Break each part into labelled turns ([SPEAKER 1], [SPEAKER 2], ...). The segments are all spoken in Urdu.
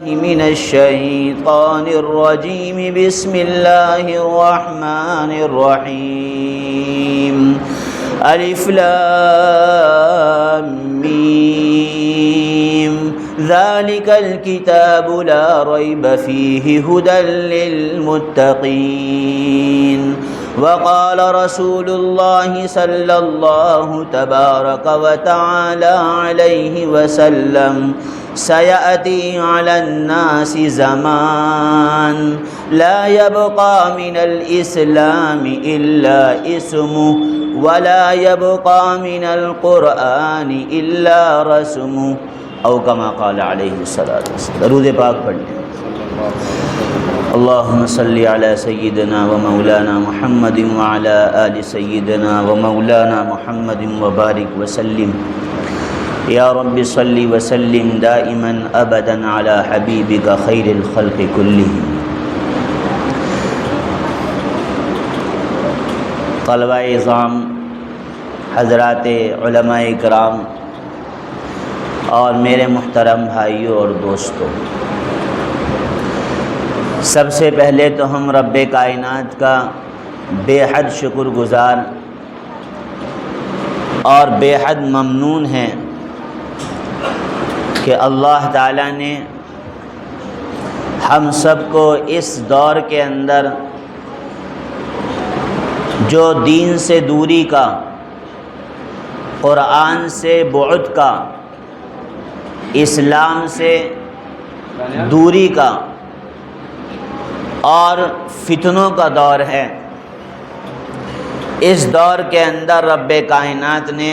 [SPEAKER 1] من الشيطان الرجيم بسم الله الرحمن الرحيم الف لام ميم ذلك الكتاب لا ريب فيه هدى للمتقين وقال رسول الله صلى الله تبارك وتعالى عليه وسلم سيأتي على الناس زمان لا يبقى من الإسلام إلا اسمه ولا يبقى من القرآن إلا رسمه او كما قال عليه الصلاة والسلام۔ درود پاک پڑھ لیں۔ اللهم صل على سيدنا ومولانا محمد وعلى آل سيدنا ومولانا محمد وبارك وسلم یا رب صل وسلم دائما ابدا على حبیبک خیر الخلق کلہم۔ طلبہ اعظام، حضرات علماء کرام اور میرے محترم بھائیوں اور دوستوں، سب سے پہلے تو ہم رب کائنات کا بے حد شکر گزار اور بے حد ممنون ہیں کہ اللہ تعالیٰ نے ہم سب کو اس دور کے اندر جو دین سے دوری کا، قرآن سے بعد کا، اسلام سے دوری کا اور فتنوں کا دور ہے، اس دور کے اندر رب کائنات نے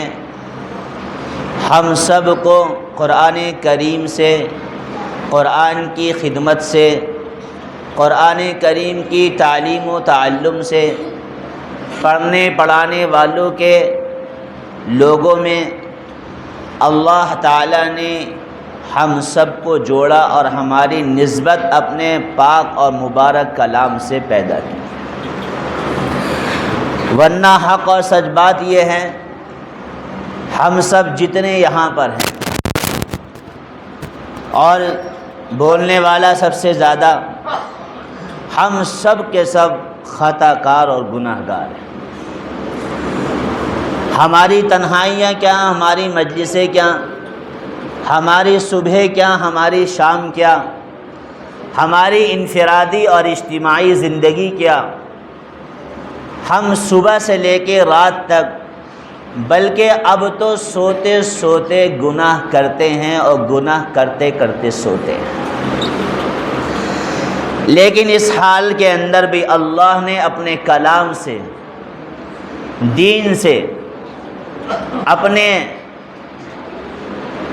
[SPEAKER 1] ہم سب کو قرآن کریم سے، قرآن کی خدمت سے، قرآن کریم کی تعلیم و تعلم سے، پڑھنے پڑھانے والوں کے لوگوں میں اللہ تعالیٰ نے ہم سب کو جوڑا اور ہماری نسبت اپنے پاک اور مبارک کلام سے پیدا کی۔ ورنہ حق اور سچ بات یہ ہے، ہم سب جتنے یہاں پر ہیں اور بولنے والا سب سے زیادہ، ہم سب کے سب خطا کار اور گناہ گار ہیں۔ ہماری تنہائیاں کیا، ہماری مجلسیں کیا، ہماری صبح کیا، ہماری شام کیا، ہماری انفرادی اور اجتماعی زندگی کیا، ہم صبح سے لے کے رات تک بلکہ اب تو سوتے سوتے گناہ کرتے ہیں اور گناہ کرتے کرتے سوتے ہیں۔ لیکن اس حال کے اندر بھی اللہ نے اپنے کلام سے، دین سے، اپنے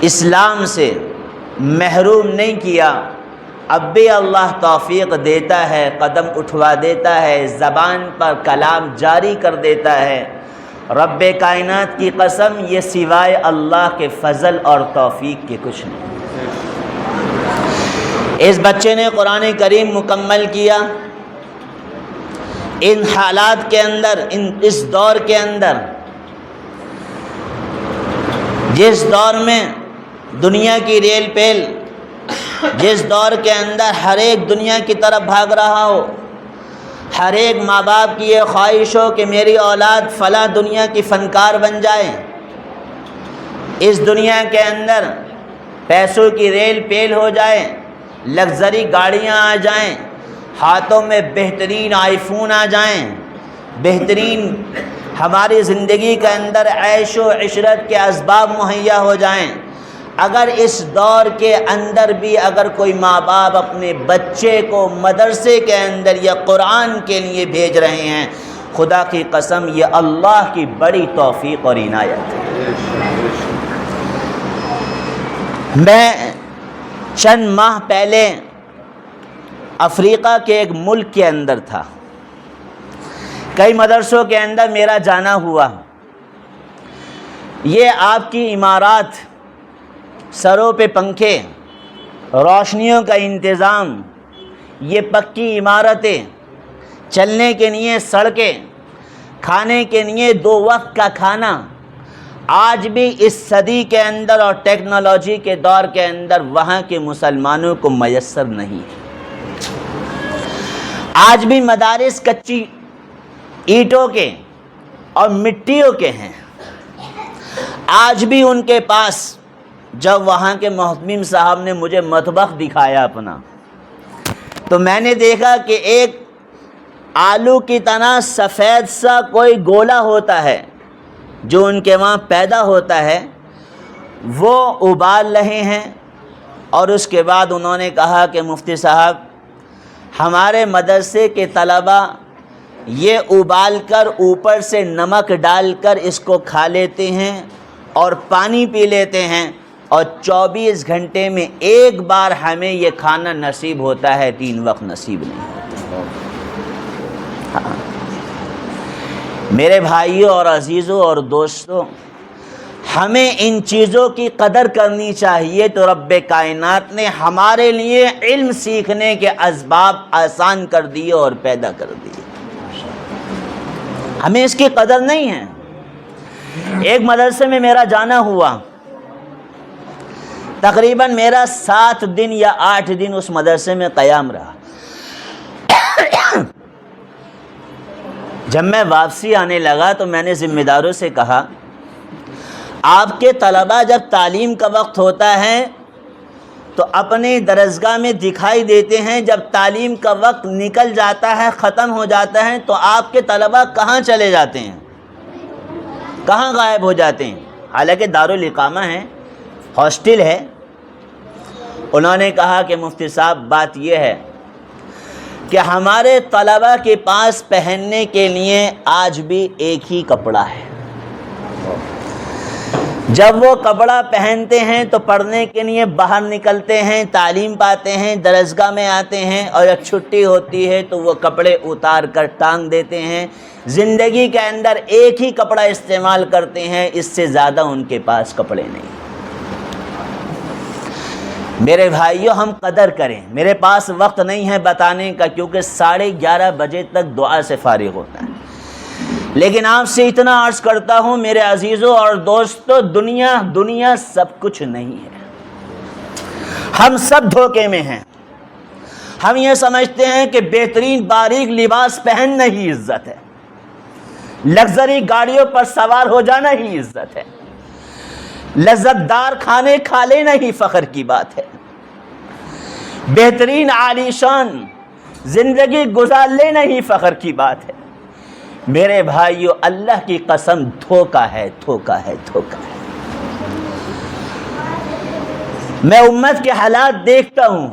[SPEAKER 1] اسلام سے محروم نہیں کیا۔ اب بھی اللہ توفیق دیتا ہے، قدم اٹھوا دیتا ہے، زبان پر کلام جاری کر دیتا ہے۔ رب کائنات کی قسم، یہ سوائے اللہ کے فضل اور توفیق کے کچھ نہیں۔ اس بچے نے قرآن کریم مکمل کیا، ان حالات کے اندر، اس دور کے اندر، جس دور میں دنیا کی ریل پیل، جس دور کے اندر ہر ایک دنیا کی طرف بھاگ رہا ہو، ہر ایک ماں باپ کی یہ خواہش ہو کہ میری اولاد فلاں دنیا کی فنکار بن جائے، اس دنیا کے اندر پیسوں کی ریل پیل ہو جائے، لگژری گاڑیاں آ جائیں، ہاتھوں میں بہترین آئی فون آ جائیں، بہترین ہماری زندگی کے اندر عیش و عشرت کے اسباب مہیا ہو جائیں۔ اگر اس دور کے اندر بھی اگر کوئی ماں باپ اپنے بچے کو مدرسے کے اندر یا قرآن کے لیے بھیج رہے ہیں، خدا کی قسم یہ اللہ کی بڑی توفیق اور عنایت ہے۔ میں چند ماہ پہلے افریقہ کے ایک ملک کے اندر تھا، کئی مدرسوں کے اندر میرا جانا ہوا۔ یہ آپ کی عمارات، سروں پہ پنکھے، روشنیوں کا انتظام، یہ پکی عمارتیں، چلنے کے لیے سڑکیں، کھانے کے لیے 2 وقت کا کھانا، آج بھی اس صدی کے اندر اور ٹیکنالوجی کے دور کے اندر وہاں کے مسلمانوں کو میسر نہیں ہے۔ آج بھی مدارس کچی اینٹوں کے اور مٹیوں کے ہیں۔ آج بھی ان کے پاس، جب وہاں کے محتمم صاحب نے مجھے مطبخ دکھایا اپنا، تو میں نے دیکھا کہ ایک آلو کی طرح سفید سا کوئی گولا ہوتا ہے جو ان کے وہاں پیدا ہوتا ہے، وہ ابال رہے ہیں۔ اور اس کے بعد انہوں نے کہا کہ مفتی صاحب، ہمارے مدرسے کے طلبہ یہ ابال کر اوپر سے نمک ڈال کر اس کو کھا لیتے ہیں اور پانی پی لیتے ہیں، اور 24 گھنٹے میں ایک بار ہمیں یہ کھانا نصیب ہوتا ہے، 3 وقت نصیب نہیں ہوتا۔ ہاں میرے بھائیوں اور عزیزوں اور دوستوں، ہمیں ان چیزوں کی قدر کرنی چاہیے۔ تو رب کائنات نے ہمارے لیے علم سیکھنے کے اسباب آسان کر دیے اور پیدا کر دیے، ہمیں اس کی قدر نہیں ہے۔ ایک مدرسے میں میرا جانا ہوا، تقریباً میرا 7 دن یا 8 دن اس مدرسے میں قیام رہا۔ جب میں واپسی آنے لگا تو میں نے ذمہ داروں سے کہا، آپ کے طلبہ جب تعلیم کا وقت ہوتا ہے تو اپنے درسگاہ میں دکھائی دیتے ہیں، جب تعلیم کا وقت نکل جاتا ہے، ختم ہو جاتا ہے، تو آپ کے طلبہ کہاں چلے جاتے ہیں، کہاں غائب ہو جاتے ہیں؟ حالانکہ دارالاقامہ ہے، ہاسٹل ہے۔ انہوں نے کہا کہ مفتی صاحب، بات یہ ہے کہ ہمارے طلبہ کے پاس پہننے کے لیے آج بھی ایک ہی کپڑا ہے۔ جب وہ کپڑا پہنتے ہیں تو پڑھنے کے لیے باہر نکلتے ہیں، تعلیم پاتے ہیں، درسگاہ میں آتے ہیں، اور جب چھٹی ہوتی ہے تو وہ کپڑے اتار کر ٹانگ دیتے ہیں۔ زندگی کے اندر ایک ہی کپڑا استعمال کرتے ہیں، اس سے زیادہ ان کے پاس کپڑے نہیں۔ میرے بھائیوں، ہم قدر کریں۔ میرے پاس وقت نہیں ہے بتانے کا، کیونکہ 11:30 بجے تک دعا سے فارغ ہوتا ہے، لیکن آپ سے اتنا عرض کرتا ہوں میرے عزیزوں اور دوستوں، دنیا سب کچھ نہیں ہے۔ ہم سب دھوکے میں ہیں۔ ہم یہ سمجھتے ہیں کہ بہترین باریک لباس پہننا ہی عزت ہے، لگژری گاڑیوں پر سوار ہو جانا ہی عزت ہے، لذت دار کھانے کھا لینا ہی فخر کی بات ہے، بہترین عالیشان زندگی گزار لینا ہی فخر کی بات ہے۔ میرے بھائیو، اللہ کی قسم، دھوکہ ہے، دھوکہ ہے، دھوکہ ہے۔ میں امت کے حالات دیکھتا ہوں،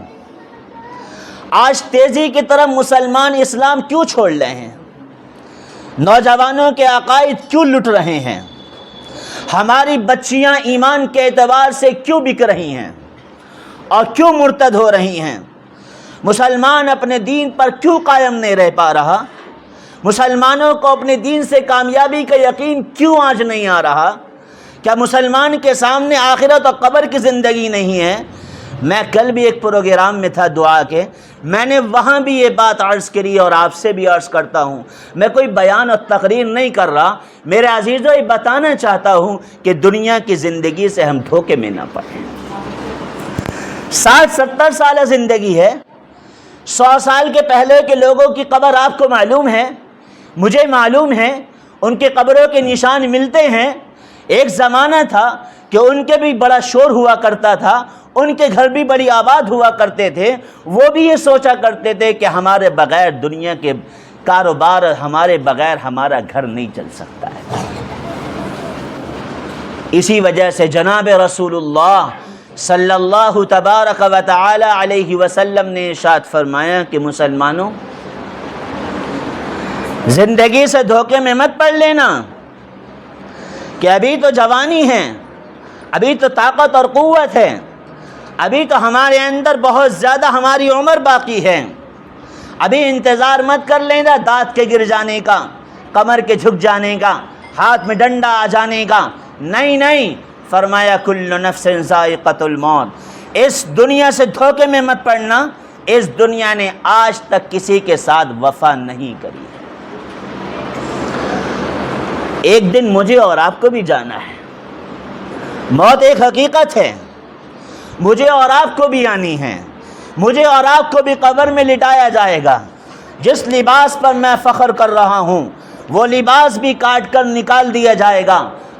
[SPEAKER 1] آج تیزی کی طرف مسلمان اسلام کیوں چھوڑ رہے ہیں؟ نوجوانوں کے عقائد کیوں لٹ رہے ہیں؟ ہماری بچیاں ایمان کے اعتبار سے کیوں بک رہی ہیں اور کیوں مرتد ہو رہی ہیں؟ مسلمان اپنے دین پر کیوں قائم نہیں رہ پا رہا؟ مسلمانوں کو اپنے دین سے کامیابی کا یقین کیوں آج نہیں آ رہا؟ کیا مسلمان کے سامنے آخرت اور قبر کی زندگی نہیں ہے؟ میں کل بھی ایک پروگرام میں تھا دعا کے، میں نے وہاں بھی یہ بات عرض کری اور آپ سے بھی عرض کرتا ہوں۔ میں کوئی بیان اور تقریر نہیں کر رہا، میرے عزیزوں، یہ بتانا چاہتا ہوں کہ دنیا کی زندگی سے ہم دھوکے میں نہ پڑیں۔ 60-70 سالہ زندگی ہے، 100 سال کے پہلے کے لوگوں کی قبر آپ کو معلوم ہے، مجھے معلوم ہے، ان کے قبروں کے نشان ملتے ہیں۔ ایک زمانہ تھا کہ ان کے بھی بڑا شور ہوا کرتا تھا، ان کے گھر بھی بڑی آباد ہوا کرتے تھے، وہ بھی یہ سوچا کرتے تھے کہ ہمارے بغیر دنیا کے کاروبار، ہمارے بغیر ہمارا گھر نہیں چل سکتا ہے۔ اسی وجہ سے جناب رسول اللہ صلی اللہ تبارک و تعالی علیہ وسلم نے ارشاد فرمایا کہ مسلمانوں، زندگی سے دھوکے میں مت پڑ لینا کہ ابھی تو جوانی ہے، ابھی تو طاقت اور قوت ہے، ابھی تو ہمارے اندر بہت زیادہ ہماری عمر باقی ہے، ابھی انتظار مت کر لینا دانت کے گر جانے کا، کمر کے جھک جانے کا، ہاتھ میں ڈنڈا آ جانے کا۔ نہیں، فرمایا کل نفس ذائقۃ الموت۔ اس دنیا سے دھوکے میں مت پڑنا، اس دنیا نے آج تک کسی کے ساتھ وفا نہیں کری ہے۔ ایک دن مجھے اور آپ کو بھی جانا ہے۔ موت ایک حقیقت ہے، مجھے اور آپ کو بھی آنی ہے، مجھے اور آپ کو بھی قبر میں لٹایا جائے گا۔ جس لباس پر میں فخر کر رہا ہوں وہ لباس بھی کاٹ کر نکال دیا جائے گا،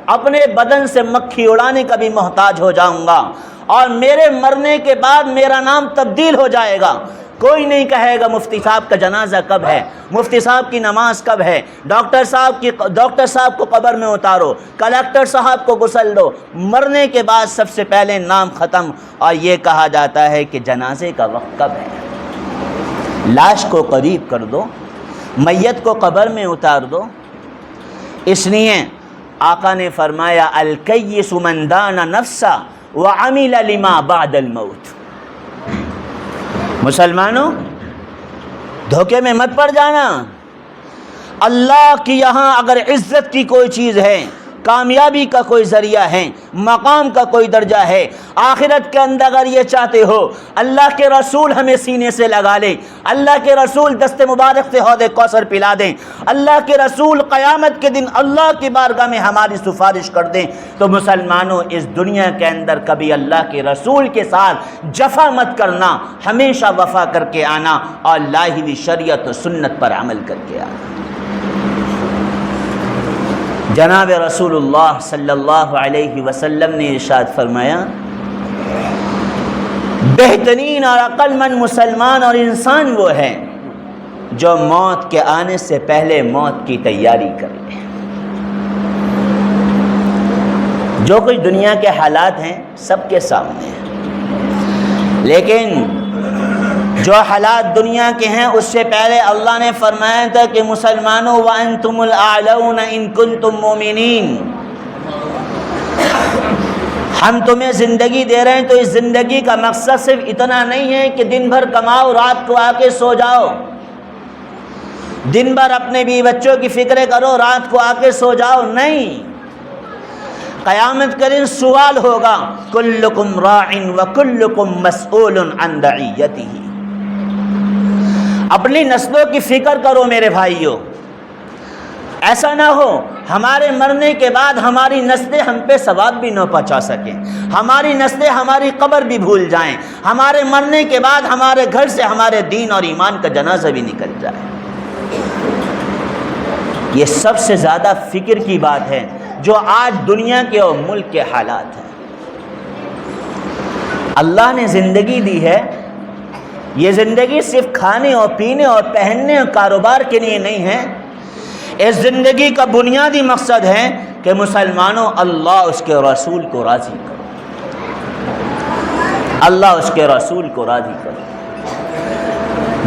[SPEAKER 1] اپنے بدن سے مکھی اڑانے کا بھی محتاج ہو جاؤں گا، اور میرے مرنے کے بعد میرا نام تبدیل ہو جائے گا۔ کوئی نہیں کہے گا مفتی صاحب کا جنازہ کب ہے، مفتی صاحب کی نماز کب ہے، ڈاکٹر صاحب کو قبر میں اتارو، کلکٹر صاحب کو غسل دو۔ مرنے کے بعد سب سے پہلے نام ختم، اور یہ کہا جاتا ہے کہ جنازے کا وقت کب ہے۔ لاش کو قریب کر دو، میت کو قبر میں اتار دو۔ اس لیے آقا نے فرمایا الکیس من دان نفسا وعمل لما بعد الموت۔ مسلمانوں، دھوکے میں مت پڑ جانا۔ اللہ کی یہاں اگر عزت کی کوئی چیز ہے، کامیابی کا کوئی ذریعہ ہے، مقام کا کوئی درجہ ہے، آخرت کے اندر اگر یہ چاہتے ہو اللہ کے رسول ہمیں سینے سے لگا لیں، اللہ کے رسول دست مبارک سے حوض کوثر پلا دیں، اللہ کے رسول قیامت کے دن اللہ کی بارگاہ میں ہماری سفارش کر دیں، تو مسلمانوں اس دنیا کے اندر کبھی اللہ کے رسول کے ساتھ جفا مت کرنا، ہمیشہ وفا کر کے آنا اور لائی ہوئی شریعت و سنت پر عمل کر کے آنا۔ جناب رسول اللہ صلی اللہ علیہ وسلم نے ارشاد فرمایا بہترین اور عقل مند مسلمان اور انسان وہ ہے جو موت کے آنے سے پہلے موت کی تیاری کرے۔ جو کچھ دنیا کے حالات ہیں سب کے سامنے ہیں، لیکن جو حالات دنیا کے ہیں اس سے پہلے اللہ نے فرمایا تھا کہ مسلمانوں وَأَنْتُمُ الْأَعْلَوْنَ إِن كُنتُم مُؤْمِنِينَ، ہم تمہیں زندگی دے رہے ہیں تو اس زندگی کا مقصد صرف اتنا نہیں ہے کہ دن بھر کماؤ رات کو آ کے سو جاؤ، دن بھر اپنے بیوی بچوں کی فکریں کرو رات کو آ کے سو جاؤ، نہیں۔ قیامت کے دن سوال ہوگا کلکم راع وکلکم مسئول عن رعیتہ۔ اپنی نسلوں کی فکر کرو میرے بھائیوں، ایسا نہ ہو ہمارے مرنے کے بعد ہماری نسلیں ہم پہ ثواب بھی نہ پہنچا سکیں، ہماری نسلیں ہماری قبر بھی بھول جائیں، ہمارے مرنے کے بعد ہمارے گھر سے ہمارے دین اور ایمان کا جنازہ بھی نکل جائے۔ یہ سب سے زیادہ فکر کی بات ہے جو آج دنیا کے اور ملک کے حالات ہیں۔ اللہ نے زندگی دی ہے، یہ زندگی صرف کھانے اور پینے اور پہننے اور کاروبار کے لیے نہیں ہے، اس زندگی کا بنیادی مقصد ہے کہ مسلمانوں اللہ اس کے رسول کو راضی کرو، اللہ اس کے رسول کو راضی کرو۔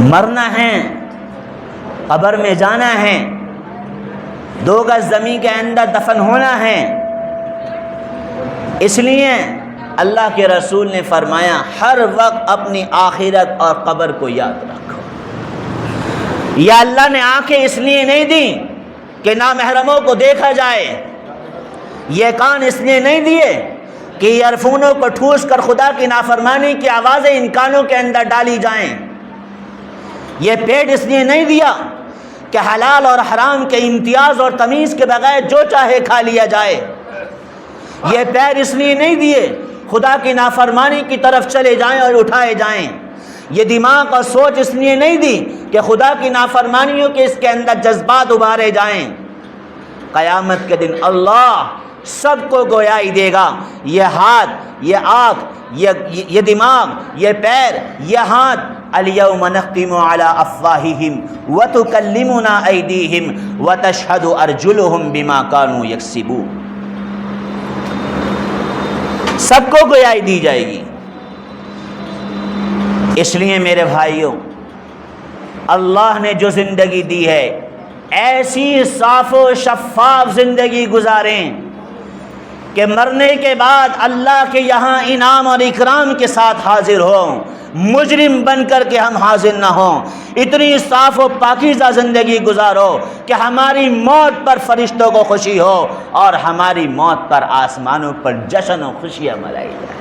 [SPEAKER 1] مرنا ہے، قبر میں جانا ہے، 2 گز زمین کے اندر دفن ہونا ہے۔ اس لیے اللہ کے رسول نے فرمایا ہر وقت اپنی آخرت اور قبر کو یاد رکھو۔ یا اللہ نے آنکھیں اس لیے نہیں دی کہ نامحرموں کو دیکھا جائے، یہ کان اس لیے نہیں دیے کہ ایئرفونوں کو ٹھوس کر خدا کی نافرمانی کی آوازیں ان کانوں کے اندر ڈالی جائیں، یہ پیٹ اس لیے نہیں دیا کہ حلال اور حرام کے امتیاز اور تمیز کے بغیر جو چاہے کھا لیا جائے، یہ پیر اس لیے نہیں دیے خدا کی نافرمانی کی طرف چلے جائیں اور اٹھائے جائیں، یہ دماغ اور سوچ اس لیے نہیں دی کہ خدا کی نافرمانیوں کے اس کے اندر جذبات ابھارے جائیں۔ قیامت کے دن اللہ سب کو گویائی دے گا، یہ ہاتھ، یہ آنکھ، یہ دماغ، یہ پیر، یہ ہاتھ، الیوم نختم علی افواہہم وتکلمنا ایدیہم وتشہد ارجلہم بما کانوا یکسبون، سب کو گویائی دی جائے گی۔ اس لیے میرے بھائیوں، اللہ نے جو زندگی دی ہے ایسی صاف و شفاف زندگی گزاریں کہ مرنے کے بعد اللہ کے یہاں انعام اور اکرام کے ساتھ حاضر ہوں، مجرم بن کر کے ہم حاضر نہ ہوں۔ اتنی صاف و پاکیزہ زندگی گزارو کہ ہماری موت پر فرشتوں کو خوشی ہو اور ہماری موت پر آسمانوں پر جشن و خوشیاں منائی جائیں۔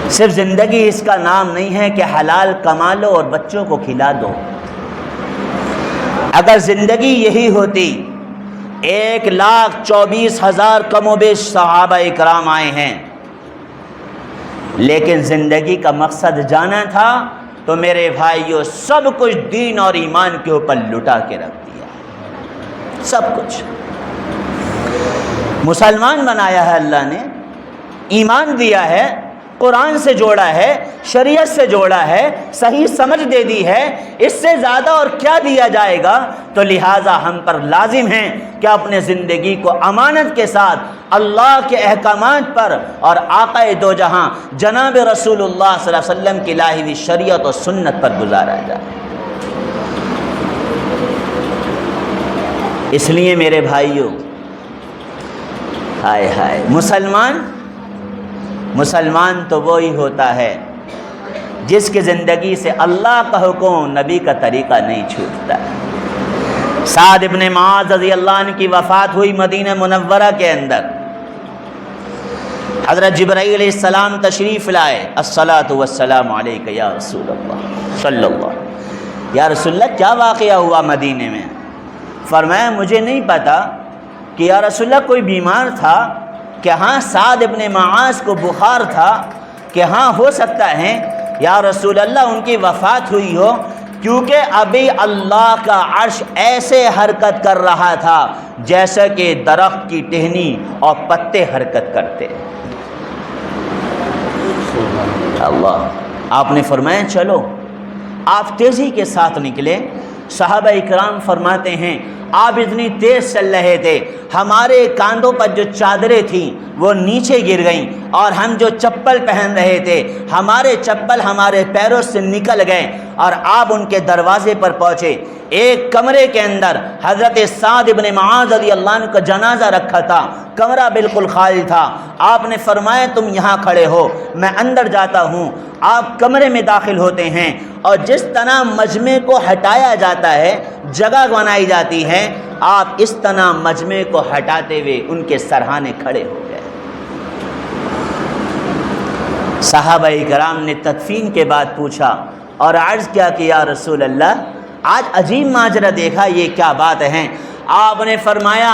[SPEAKER 1] صرف زندگی اس کا نام نہیں ہے کہ حلال کما لو اور بچوں کو کھلا دو۔ اگر زندگی یہی ہوتی 1,24,000 کم و بیش صحابہ اکرام آئے ہیں، لیکن زندگی کا مقصد جانا تھا تو میرے بھائیوں سب کچھ دین اور ایمان کے اوپر لٹا کے رکھ دیا، سب کچھ مسلمان بنایا ہے اللہ نے، ایمان دیا ہے، قرآن سے جوڑا ہے، شریعت سے جوڑا ہے، صحیح سمجھ دے دی ہے، اس سے زیادہ اور کیا دیا جائے گا؟ تو لہٰذا ہم پر لازم ہے کہ اپنے زندگی کو امانت کے ساتھ اللہ کے احکامات پر اور آقا دو جہاں جناب رسول اللہ صلی اللہ علیہ وسلم کی لائی ہوئی شریعت و سنت پر گزارا جائے۔ اس لیے میرے بھائیوں، ہائے ہائے، مسلمان تو وہی ہوتا ہے جس کی زندگی سے اللہ کا حکم، نبی کا طریقہ نہیں چھوٹتا۔ سعد ابن معاذ رضی اللہ عنہ کی وفات ہوئی مدینہ منورہ کے اندر، حضرت جبرائیل علیہ السلام تشریف لائے، الصلاۃ والسلام علیک یا رسول اللہ صلی اللہ، یا رسول اللہ کیا واقعہ ہوا مدینے میں؟ فرمایا مجھے نہیں پتا کہ یا رسول اللہ کوئی بیمار تھا، کہ ہاں سعد ابن معاذ کو بخار تھا، کہ ہاں ہو سکتا ہے یا رسول اللہ ان کی وفات ہوئی ہو، کیونکہ ابھی اللہ کا عرش ایسے حرکت کر رہا تھا جیسا کہ درخت کی ٹہنی اور پتے حرکت کرتے۔ اللہ، آپ نے فرمایا چلو، آپ تیزی کے ساتھ نکلے۔ صحابہ اکرام فرماتے ہیں آپ اتنی تیز چل رہے تھے، ہمارے کاندھوں پر جو چادریں تھیں وہ نیچے گر گئیں، اور ہم جو چپل پہن رہے تھے ہمارے چپل ہمارے پیروں سے نکل گئے، اور آپ ان کے دروازے پر پہنچے۔ ایک کمرے کے اندر حضرت سعد ابن معاذ رضی اللہ عنہ کا جنازہ رکھا تھا، کمرہ بالکل خالی تھا۔ آپ نے فرمایا تم یہاں کھڑے ہو، میں اندر جاتا ہوں۔ آپ کمرے میں داخل ہوتے ہیں، اور جس طرح مجمع کو ہٹایا جاتا ہے، جگہ بنائی جاتی ہے، آپ اس طرح مجمع کو ہٹاتے ہوئے ان کے سرہانے کھڑے ہو گئے۔ صحابہ کرام نے تدفین کے بعد پوچھا اور عرض کیا کہ یا رسول اللہ آج عجیب ماجرا دیکھا، یہ کیا بات ہے؟ آپ نے فرمایا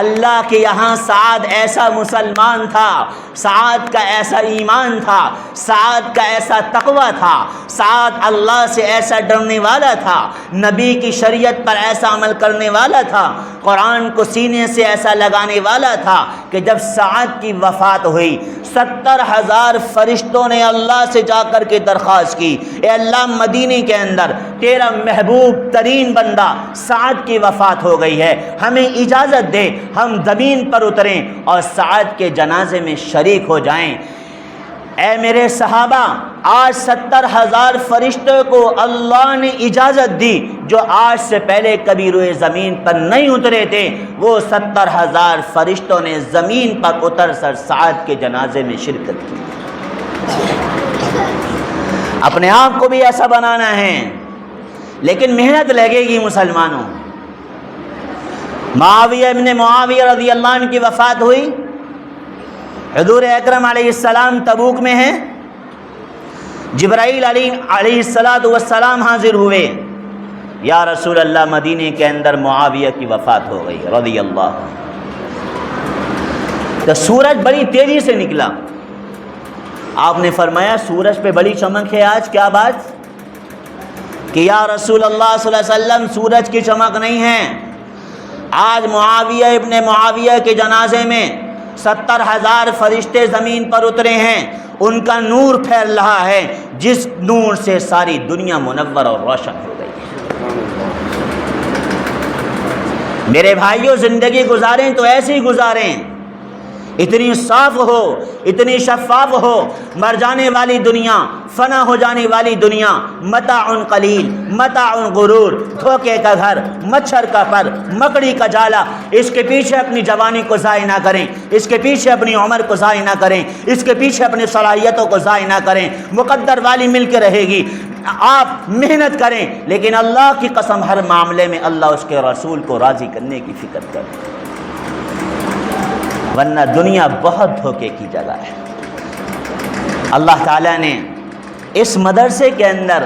[SPEAKER 1] اللہ کے یہاں سعد ایسا مسلمان تھا، سعد کا ایسا ایمان تھا، سعد کا ایسا تقوی تھا، سعد اللہ سے ایسا ڈرنے والا تھا، نبی کی شریعت پر ایسا عمل کرنے والا تھا، قرآن کو سینے سے ایسا لگانے والا تھا کہ جب سعد کی وفات ہوئی 70,000 فرشتوں نے اللہ سے جا کر کے درخواست کی، اے اللہ مدینے کے اندر تیرا محبوب ترین بندہ سعد کی وفات ہو گئی ہے، ہمیں اجازت دے ہم زمین پر اتریں اور سعد کے جنازے میں شریک ہو جائیں۔ اے میرے صحابہ، آج 70,000 فرشتوں کو اللہ نے اجازت دی جو آج سے پہلے کبھی روئے زمین پر نہیں اترے تھے، وہ 70,000 فرشتوں نے زمین پر اتر کر سعد کے جنازے میں شرکت کی۔ اپنے آپ کو بھی ایسا بنانا ہے، لیکن محنت لگے گی مسلمانوں۔ معاویہ ابن معاویہ رضی اللہ عنہ کی وفات ہوئی، حضور اکرم علیہ السلام تبوک میں ہیں، جبرائیل علیہ السلام حاضر ہوئے، یا رسول اللہ مدینے کے اندر معاویہ کی وفات ہو گئی رضی اللہ عنہ۔ تو سورج بڑی تیزی سے نکلا، آپ نے فرمایا سورج پہ بڑی چمک ہے آج، کیا بات؟ کہ یا رسول اللہ صلی اللہ علیہ وسلم سورج کی چمک نہیں ہے، آج معاویہ ابن معاویہ کے جنازے میں 70,000 فرشتے زمین پر اترے ہیں، ان کا نور پھیل رہا ہے جس نور سے ساری دنیا منور اور روشن ہو گئی ہے۔ میرے بھائیوں، زندگی گزاریں تو ایسی گزاریں، اتنی صاف ہو، اتنی شفاف ہو، مر جانے والی دنیا، فنا ہو جانے والی دنیا، متاع قلیل، متاع غرور، دھوکے کا گھر، مچھر کا پر، مکڑی کا جالا، اس کے پیچھے اپنی جوانی کو ضائع نہ کریں، اس کے پیچھے اپنی عمر کو ضائع نہ کریں، اس کے پیچھے اپنی صلاحیتوں کو ضائع نہ کریں۔ مقدر والی مل کے رہے گی، آپ محنت کریں، لیکن اللہ کی قسم ہر معاملے میں اللہ اس کے رسول کو راضی کرنے کی فکر کریں، ورنہ دنیا بہت دھوکے کی جگہ ہے۔ اللہ تعالیٰ نے اس مدرسے کے اندر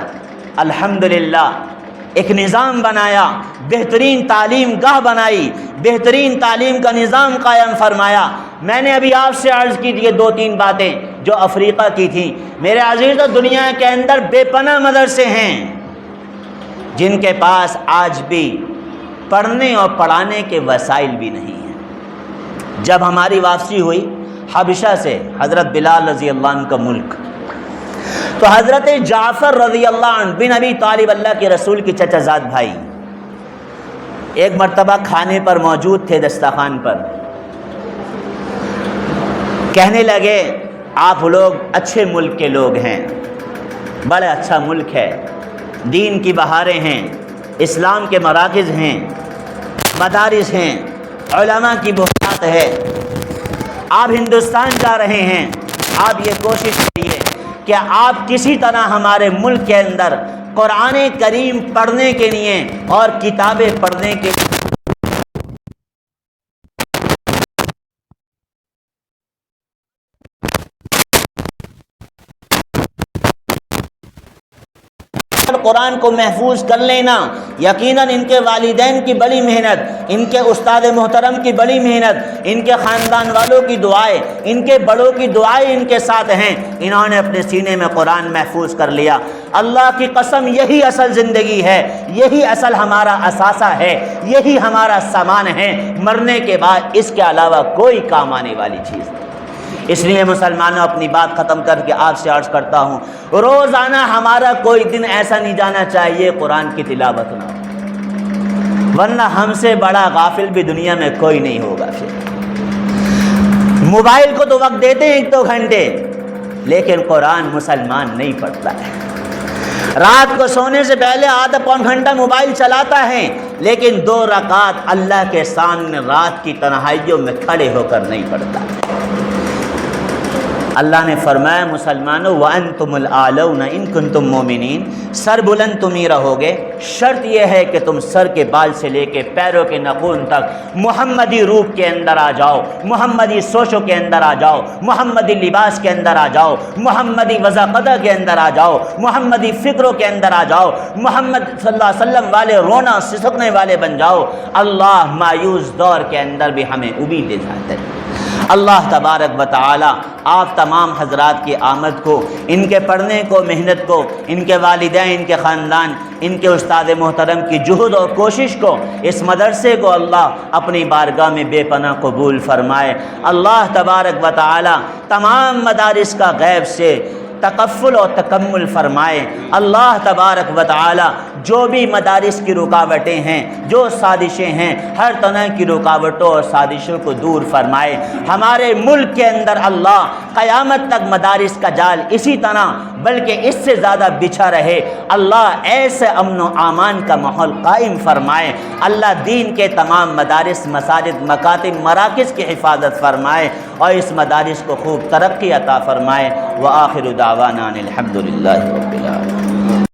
[SPEAKER 1] الحمدللہ ایک نظام بنایا، بہترین تعلیم گاہ بنائی، بہترین تعلیم کا نظام قائم فرمایا۔ میں نے ابھی آپ سے عرض کی تھی 2-3 باتیں جو افریقہ کی تھیں۔ میرے عزیزو، دنیا کے اندر بے پناہ مدرسے ہیں جن کے پاس آج بھی پڑھنے اور پڑھانے کے وسائل بھی نہیں ہیں۔ جب ہماری واپسی ہوئی حبشہ سے، حضرت بلال رضی اللہ عنہ کا ملک، تو حضرت جعفر رضی اللہ عنہ بن ابی طالب، اللہ کے رسول کی چچا زاد بھائی، ایک مرتبہ کھانے پر موجود تھے دسترخوان پر، کہنے لگے آپ لوگ اچھے ملک کے لوگ ہیں، بڑا اچھا ملک ہے، دین کی بہاریں ہیں، اسلام کے مراکز ہیں، مدارس ہیں، علماء کی بحثات ہے، آپ ہندوستان جا رہے ہیں، آپ یہ کوشش کریے کہ آپ کسی طرح ہمارے ملک کے اندر قرآن کریم پڑھنے کے لیے اور کتابیں پڑھنے کے لیے قرآن کو محفوظ کر لینا۔ یقیناً ان کے والدین کی بڑی محنت، ان کے استاد محترم کی بڑی محنت، ان کے خاندان والوں کی دعائیں، ان کے بڑوں کی دعائیں ان کے ساتھ ہیں، انہوں نے اپنے سینے میں قرآن محفوظ کر لیا۔ اللہ کی قسم، یہی اصل زندگی ہے، یہی اصل ہمارا اثاثہ ہے، یہی ہمارا سامان ہے، مرنے کے بعد اس کے علاوہ کوئی کام آنے والی چیز نہیں۔ اس لیے مسلمانوں، اپنی بات ختم کر کے آپ سے عرض کرتا ہوں، روزانہ ہمارا کوئی دن ایسا نہیں جانا چاہیے قرآن کی تلاوت نہ ہو، ورنہ ہم سے بڑا غافل بھی دنیا میں کوئی نہیں ہوگا۔ موبائل کو تو وقت دیتے ہیں 1-2 گھنٹے، لیکن قرآن مسلمان نہیں پڑھتا ہے۔ رات کو سونے سے پہلے آدھا پون گھنٹہ موبائل چلاتا ہے، لیکن 2 رکعت اللہ کے سامنے رات کی تنہائیوں میں کھڑے ہو کر نہیں پڑھتا۔ اللہ نے فرمایا مسلمانوں وَأَنْتُمُ الْأَعْلَوْنَ إِن كُنتُم مُؤْمِنِينَ، سر بلند تم ہی رہو گے، شرط یہ ہے کہ تم سر کے بال سے لے کے پیروں کے ناخن تک محمدی روپ کے اندر آ جاؤ، محمدی سوچوں کے اندر آ جاؤ، محمدی لباس کے اندر آ جاؤ، محمدی وضاقدہ کے اندر آ جاؤ، محمدی فکروں کے اندر آ جاؤ، محمد صلی اللہ علیہ وسلم والے رونا سسکنے والے بن جاؤ۔ اللہ مایوس دور کے اندر بھی ہمیں امید دلاتا ہے۔ اللہ تبارک و تعالی آپ تمام حضرات کی آمد کو، ان کے پڑھنے کو، محنت کو، ان کے والدین، ان کے خاندان، ان کے استاد محترم کی جہد اور کوشش کو، اس مدرسے کو اللہ اپنی بارگاہ میں بے پناہ قبول فرمائے۔ اللہ تبارک و تعالی تمام مدارس کا غیب سے تکفل اور تکمل فرمائے۔ اللہ تبارک و تعالی جو بھی مدارس کی رکاوٹیں ہیں، جو سازشیں ہیں، ہر طرح کی رکاوٹوں اور سازشوں کو دور فرمائے۔ ہمارے ملک کے اندر اللہ قیامت تک مدارس کا جال اسی طرح بلکہ اس سے زیادہ بچھا رہے۔ اللہ ایسے امن و امان کا ماحول قائم فرمائے۔ اللہ دین کے تمام مدارس، مساجد، مکاتب، مراکز کی حفاظت فرمائے اور اس مدارس کو خوب ترقی عطا فرمائے۔ وآخر دعوانا الحمد للہ رب العالمین۔